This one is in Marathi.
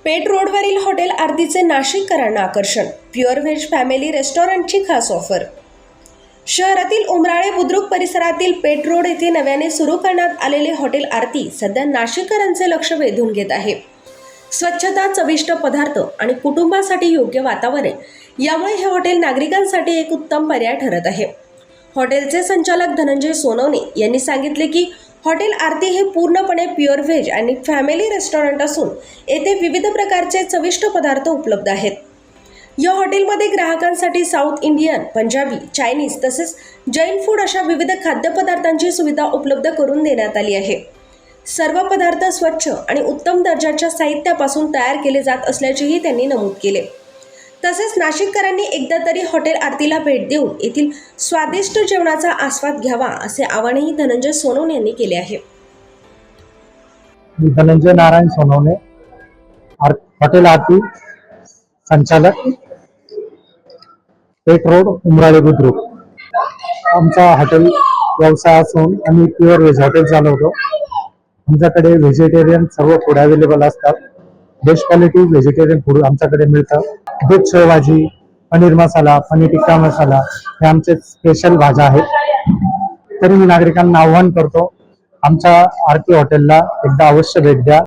पेठ रोडवरील हॉटेल आरतीचे नाशिककरांना आकर्षण. प्युअर व्हेज फॅमिली रेस्टॉरंटची खास ऑफर. शहरातील उमराळे बुद्रुक परिसरातील पेठ रोड येथे नव्याने सुरू करण्यात आलेले हॉटेल आरती सध्या नाशिककरांचे लक्ष वेधून घेत आहे. स्वच्छता, चविष्ट पदार्थ आणि कुटुंबासाठी योग्य वातावरण यामुळे हे हॉटेल नागरिकांसाठी एक उत्तम पर्याय ठरत आहे. हॉटेलचे संचालक धनंजय सोनवणे यांनी सांगितले की हॉटेल आरती हे पूर्णपणे प्युअर व्हेज आणि फॅमिली रेस्टॉरंट असून येथे विविध प्रकारचे चविष्ट पदार्थ उपलब्ध आहेत. या हॉटेलमध्ये ग्राहकांसाठी साऊथ इंडियन, पंजाबी, चायनीज तसेच जैन फूड अशा विविध खाद्यपदार्थांची सुविधा उपलब्ध करून देण्यात आली आहे. सर्व पदार्थ स्वच्छ आणि उत्तम दर्जाच्या साहित्यापासून तयार केले जात असल्याचेही त्यांनी नमूद केले. तसेच नाशिककरांनी एकदा तरी हॉटेल आरतीला भेट देऊन येथील स्वादिष्ट जेवणाचा आस्वाद घ्यावा असे आवाहनही धनंजय सोनवणे यांनी केले आहे. धनंजय नारायण सोनवणे, हॉटेल आरती संचालक, पेठ रोड, उमराळे बुद्रुक. आमचा हॉटेल व्यवसाय असून आम्ही प्युअर व्हेज हॉटेल चालवतो. आमच्याकडे व्हेजिटेरियन सर्व फूड अवेलेबल असतात. बेस्ट क्वालिटी व्हेजिटेरियन फूड आमच्याकडे मिळतं. दूध शेवभाजी, पनीर मसाला, पनीर टिक्का मसाला हे आमचे स्पेशल भाज्या आहेत. तरी मी नागरिकांना आव्हान करतो, आमच्या आरती हॉटेलला एकदा अवश्य भेट द्या.